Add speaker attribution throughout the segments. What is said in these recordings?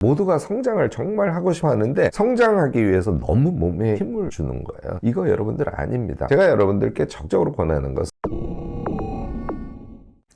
Speaker 1: 모두가 성장을 정말 하고 싶어 하는데 성장하기 위해서 너무 몸에 힘을 주는 거예요. 이거 여러분들 아닙니다. 제가 여러분들께 적극적으로 권하는 것은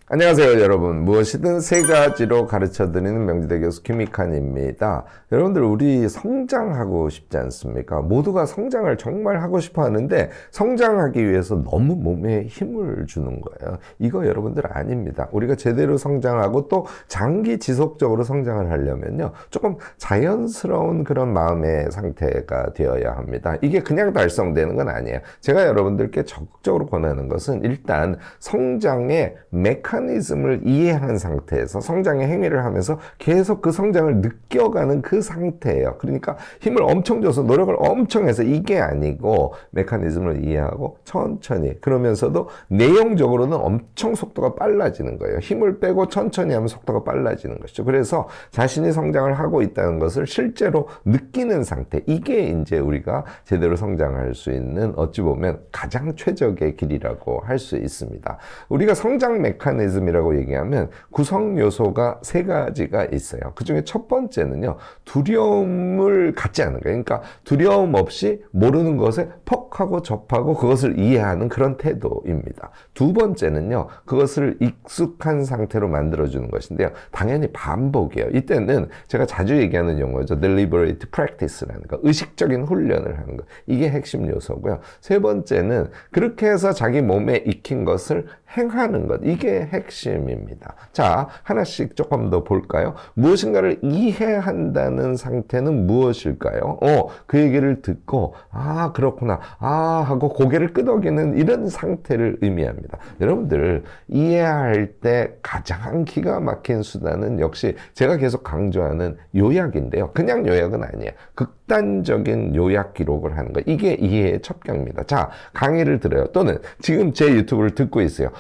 Speaker 1: 안녕하세요 여러분, 무엇이든 세 가지로 가르쳐드리는 명지대 교수 김익환입니다. 여러분들, 우리 성장하고 싶지 않습니까? 모두가 성장을 정말 하고 싶어 하는데 성장하기 위해서 너무 몸에 힘을 주는 거예요. 이거 여러분들 아닙니다. 우리가 제대로 성장하고 또 장기 지속적으로 성장을 하려면요, 조금 자연스러운 그런 마음의 상태가 되어야 합니다. 이게 그냥 달성되는 건 아니에요. 제가 여러분들께 적극적으로 권하는 것은 일단 성장의 메커니즘을 이해한 상태에서 성장의 행위를 하면서 계속 그 성장을 느껴가는 그 상태예요. 그러니까 힘을 엄청 줘서 노력을 엄청 해서 이게 아니고 메커니즘을 이해하고 천천히, 그러면서도 내용적으로는 엄청 속도가 빨라지는 거예요. 힘을 빼고 천천히 하면 속도가 빨라지는 것이죠. 그래서 자신이 성장을 하고 있다는 것을 실제로 느끼는 상태, 이게 이제 우리가 제대로 성장할 수 있는 어찌 보면 가장 최적의 길이라고 할 수 있습니다. 우리가 성장 메커니즘이라고 얘기하면 구성 요소가 세 가지가 있어요. 그 중에 첫 번째는요, 두려움을 갖지 않는 거예요. 그러니까 두려움 없이 모르는 것에 퍽 하고 접하고 그것을 이해하는 그런 태도입니다. 두 번째는요, 그것을 익숙한 상태로 만들어주는 것인데요, 당연히 반복이에요. 이때는 제가 자주 얘기하는 용어죠. deliberate practice라는 거, 의식적인 훈련을 하는 거. 이게 핵심 요소고요. 세 번째는 그렇게 해서 자기 몸에 익힌 것을 행하는 것, 이게 핵심입니다. 자, 하나씩 조금 더 볼까요? 무엇인가를 이해한다는 상태는 무엇일까요? 그 얘기를 듣고 아 그렇구나, 아 하고 고개를 끄덕이는 이런 상태를 의미합니다. 여러분들, 이해할 때 가장 기가 막힌 수단은 역시 제가 계속 강조하는 요약인데요, 그냥 요약은 아니에요. 극단적인 요약 기록을 하는 것, 이게 이해의 첩경입니다. 자, 강의를 들어요. 또는 지금 제 유튜브를 듣고 있어요.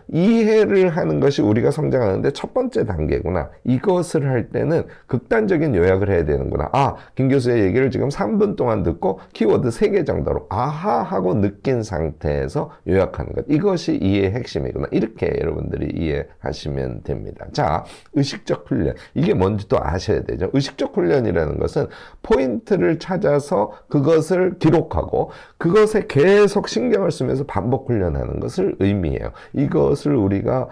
Speaker 1: 이해를 하는 것이 우리가 성장하는데 첫 번째 단계구나. 이것을 할 때는 극단적인 요약을 해야 되는구나. 아, 김 교수의 얘기를 지금 3분 동안 듣고 키워드 3개 정도로 아하 하고 느낀 상태에서 요약하는 것, 이것이 이해의 핵심이구나. 이렇게 여러분들이 이해하시면 됩니다. 자, 의식적 훈련, 이게 뭔지 또 아셔야 되죠. 의식적 훈련이라는 것은 포인트를 찾아서 그것을 기록하고 그것에 계속 신경을 쓰면서 반복 훈련하는 것을 의미해요. 이것을 우리가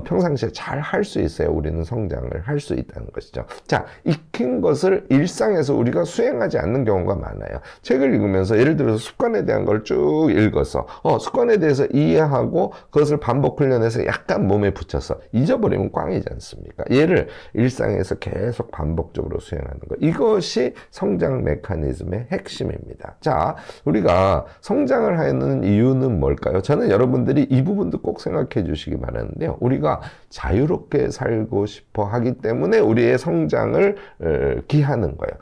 Speaker 1: 평상시에 잘 할 수 있어야 우리는 성장을 할 수 있다는 것이죠. 자, 익힌 것을 일상에서 우리가 수행하지 않는 경우가 많아요. 책을 읽으면서 예를 들어서 습관에 대한 걸 쭉 읽어서 습관에 대해서 이해하고 그것을 반복 훈련해서 약간 몸에 붙여서 잊어버리면 꽝이지 않습니까? 얘를 일상에서 계속 반복적으로 수행하는 것, 이것이 성장 메커니즘의 핵심입니다. 자, 우리가 성장을 하는 이유는 뭘까요? 저는 여러분들이 이 부분도 꼭 생각해 주시기 바라는데요, 우리가 자유롭게 살고 싶어 하기 때문에 우리의 성장을 기하는 거예요.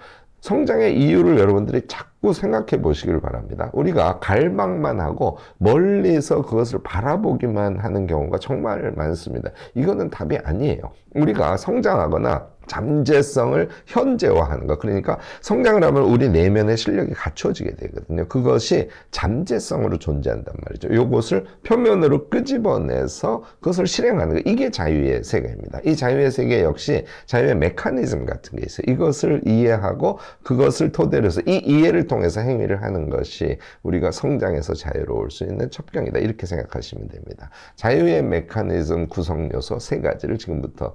Speaker 1: 성장의 이유를 여러분들이 자꾸 생각해 보시길 바랍니다. 우리가 갈망만 하고 멀리서 그것을 바라보기만 하는 경우가 정말 많습니다. 이거는 답이 아니에요. 우리가 성장하거나 잠재성을 현재화하는 것, 그러니까 성장을 하면 우리 내면의 실력이 갖춰지게 되거든요. 그것이 잠재성으로 존재한단 말이죠. 이것을 표면으로 끄집어내서 그것을 실행하는 것, 이게 자유의 세계입니다. 이 자유의 세계 역시 자유의 메커니즘 같은 게 있어요. 이것을 이해하고 그것을 토대로 해서 이 이해를 통해서 행위를 하는 것이 우리가 성장해서 자유로울 수 있는 첩경이다, 이렇게 생각하시면 됩니다. 자유의 메커니즘 구성 요소 세 가지를 지금부터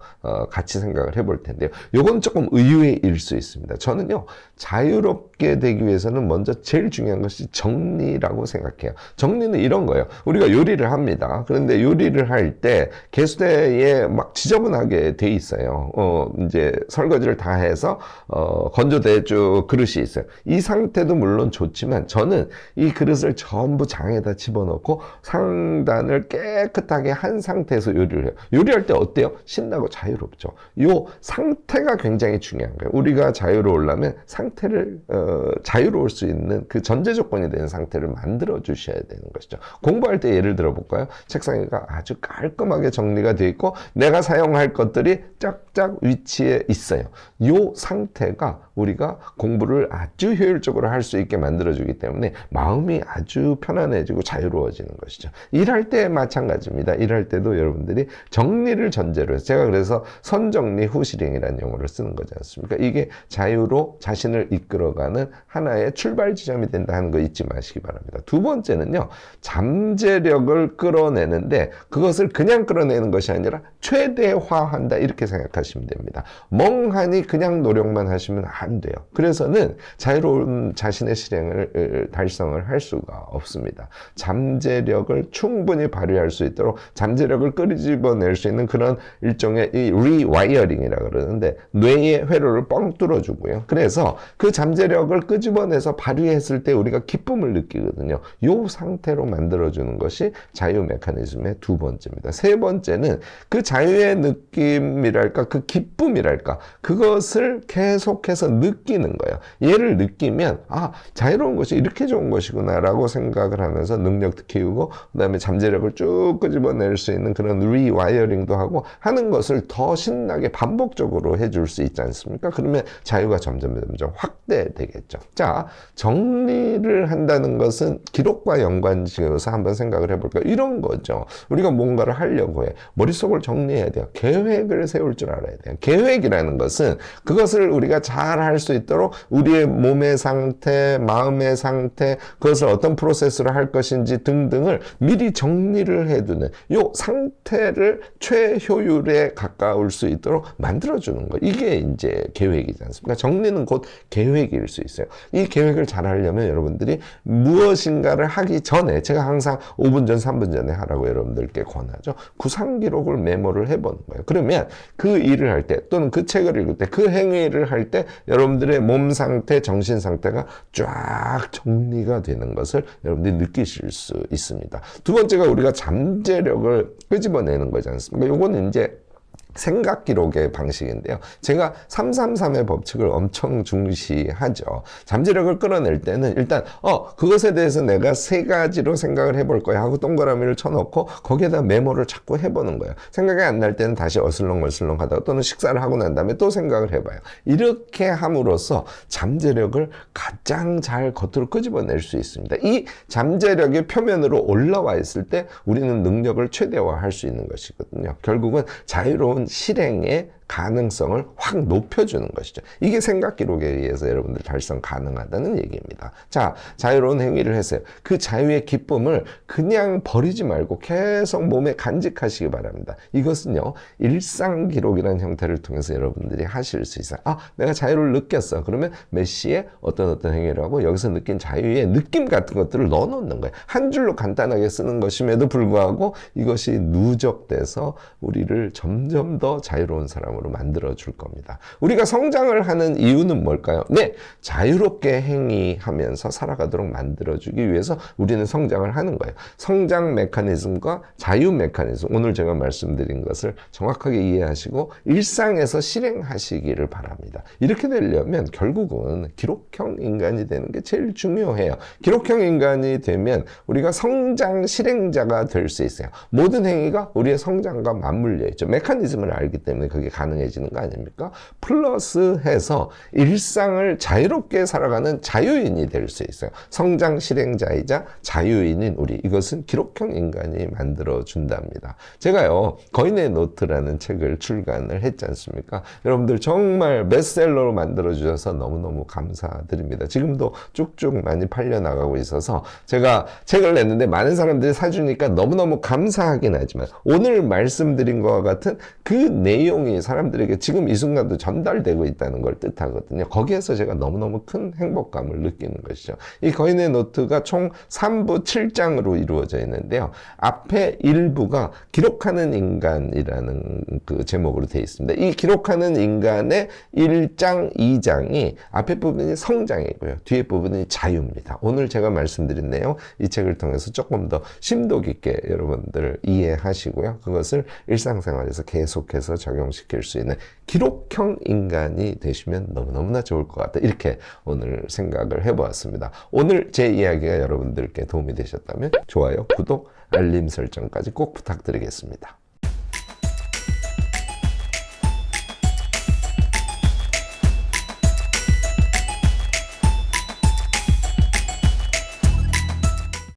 Speaker 1: 같이 생각을 해볼 텐데, 요건 조금 의외일 수 있습니다. 저는요, 자유롭게 되기 위해서는 먼저 제일 중요한 것이 정리라고 생각해요. 정리는 이런 거예요. 우리가 요리를 합니다. 그런데 요리를 할 때 개수대에 막 지저분하게 돼 있어요. 이제 설거지를 다 해서 건조대에 쭉 그릇이 있어요. 이 상태도 물론 좋지만 저는 이 그릇을 전부 장에다 집어넣고 상단을 깨끗하게 한 상태에서 요리를 해요. 요리할 때 어때요? 신나고 자유롭죠. 요 상태가 굉장히 중요한 거예요. 우리가 자유로우려면 상태를 자유로울 수 있는 그 전제 조건이 되는 상태를 만들어 주셔야 되는 것이죠. 공부할 때 예를 들어 볼까요? 책상에가 아주 깔끔하게 정리가 되어 있고 내가 사용할 것들이 짝짝 위치에 있어요. 이 상태가 우리가 공부를 아주 효율적으로 할 수 있게 만들어주기 때문에 마음이 아주 편안해지고 자유로워지는 것이죠. 일할 때 마찬가지입니다. 일할 때도 여러분들이 정리를 전제로 해서, 제가 그래서 선정리 후실행이라고 성장이라는 용어를 쓰는 거지 않습니까? 이게 자유로 자신을 이끌어가는 하나의 출발 지점이 된다 하는 거 잊지 마시기 바랍니다. 두 번째는요, 잠재력을 끌어내는데 그것을 그냥 끌어내는 것이 아니라 최대화한다, 이렇게 생각하시면 됩니다. 멍하니 그냥 노력만 하시면 안 돼요. 그래서는 자유로운 자신의 실행을 달성을 할 수가 없습니다. 잠재력을 충분히 발휘할 수 있도록 잠재력을 끄집어낼 수 있는 그런 일종의 이 리와이어링이라고 그러는데, 뇌의 회로를 뻥 뚫어주고요. 그래서 그 잠재력을 끄집어내서 발휘했을 때 우리가 기쁨을 느끼거든요. 이 상태로 만들어주는 것이 자유 메커니즘의 두 번째입니다. 세 번째는 그 자유의 느낌이랄까, 그 기쁨이랄까, 그것을 계속해서 느끼는 거예요. 얘를 느끼면 자유로운 것이 이렇게 좋은 것이구나 라고 생각을 하면서 능력도 키우고, 그 다음에 잠재력을 쭉 끄집어낼 수 있는 그런 리와이어링도 하고 하는 것을 더 신나게 반복적으로 해줄 수 있지 않습니까? 그러면 자유가 점점 확대되겠죠. 자, 정리를 한다는 것은 기록과 연관지어서 한번 생각을 해볼까요? 이런 거죠. 우리가 뭔가를 하려고 해. 머릿속을 정리해야 돼요. 계획을 세울 줄 알아야 돼요. 계획이라는 것은 그것을 우리가 잘 할 수 있도록 우리의 몸의 상태, 마음의 상태, 그것을 어떤 프로세스로 할 것인지 등등을 미리 정리를 해두는 이 상태를 최효율에 가까울 수 있도록 만들어주는 거. 이게 이제 계획이지 않습니까? 정리는 곧 계획일 수 있어요. 이 계획을 잘 하려면 여러분들이 무엇인가를 하기 전에, 제가 항상 5분 전, 3분 전에 하라고 여러분들께 권하죠. 구상 기록을 메모를 해보는 거예요. 그러면 그 일을 할 때, 또는 그 책을 읽을 때, 그 행위를 할 때 여러분들의 몸 상태, 정신 상태가 쫙 정리가 되는 것을 여러분들이 느끼실 수 있습니다. 두 번째가 우리가 잠재력을 끄집어내는 거지 않습니까? 요거는 이제 생각 기록의 방식인데요. 제가 333의 법칙을 엄청 중시하죠. 잠재력을 끌어낼 때는 일단 그것에 대해서 내가 세 가지로 생각을 해볼 거야 하고 동그라미를 쳐놓고 거기에다 메모를 자꾸 해보는 거예요. 생각이 안 날 때는 다시 어슬렁어슬렁 하다가, 또는 식사를 하고 난 다음에 또 생각을 해봐요. 이렇게 함으로써 잠재력을 가장 잘 겉으로 끄집어낼 수 있습니다. 이 잠재력이 표면으로 올라와 있을 때 우리는 능력을 최대화할 수 있는 것이거든요. 결국은 자유로운 실행의 가능성을 확 높여주는 것이죠. 이게 생각 기록에 의해서 여러분들 달성 가능하다는 얘기입니다. 자, 자유로운 행위를 했어요. 그 자유의 기쁨을 그냥 버리지 말고 계속 몸에 간직하시기 바랍니다. 이것은요, 일상 기록이라는 형태를 통해서 여러분들이 하실 수 있어요. 내가 자유를 느꼈어. 그러면 몇 시에 어떤 행위를 하고 여기서 느낀 자유의 느낌 같은 것들을 넣어놓는 거예요. 한 줄로 간단하게 쓰는 것임에도 불구하고 이것이 누적돼서 우리를 점점 더 자유로운 사람으로 만들어 줄 겁니다. 우리가 성장을 하는 이유는 뭘까요? 네, 자유롭게 행위하면서 살아가도록 만들어주기 위해서 우리는 성장을 하는 거예요. 성장 메커니즘과 자유 메커니즘, 오늘 제가 말씀드린 것을 정확하게 이해하시고 일상에서 실행하시기를 바랍니다. 이렇게 되려면 결국은 기록형 인간이 되는 게 제일 중요해요. 기록형 인간이 되면 우리가 성장 실행자가 될 수 있어요. 모든 행위가 우리의 성장과 맞물려 있죠. 메커니즘을 알기 때문에 그게 가능해지는 거 아닙니까? 플러스 해서 일상을 자유롭게 살아가는 자유인이 될 수 있어요. 성장 실행자이자 자유인인 우리, 이것은 기록형 인간이 만들어준답니다. 제가요, 거인의 노트라는 책을 출간을 했지 않습니까? 여러분들 정말 베스트셀러로 만들어주셔서 너무너무 감사드립니다. 지금도 쭉쭉 많이 팔려나가고 있어서 제가 책을 냈는데 많은 사람들이 사주니까 너무너무 감사하긴 하지만, 오늘 말씀드린 것과 같은 그 내용이 사람들에게 지금 이 순간도 전달되고 있다는 걸 뜻하거든요. 거기에서 제가 너무너무 큰 행복감을 느끼는 것이죠. 이 거인의 노트가 총 3부 7장으로 이루어져 있는데요. 앞에 1부가 기록하는 인간이라는 그 제목으로 되어 있습니다. 이 기록하는 인간의 1장, 2장이 앞에 부분이 성장이고요. 뒤에 부분이 자유입니다. 오늘 제가 말씀드린 내용, 이 책을 통해서 조금 더 심도 깊게 여러분들 이해하시고요. 그것을 일상생활에서 계속해서 적용시킬 수 있는 기록형 인간이 되시면 너무너무나 좋을 것 같다. 이렇게 오늘 생각을 해보았습니다. 오늘 제 이야기가 여러분들께 도움이 되셨다면 좋아요, 구독, 알림 설정까지 꼭 부탁드리겠습니다.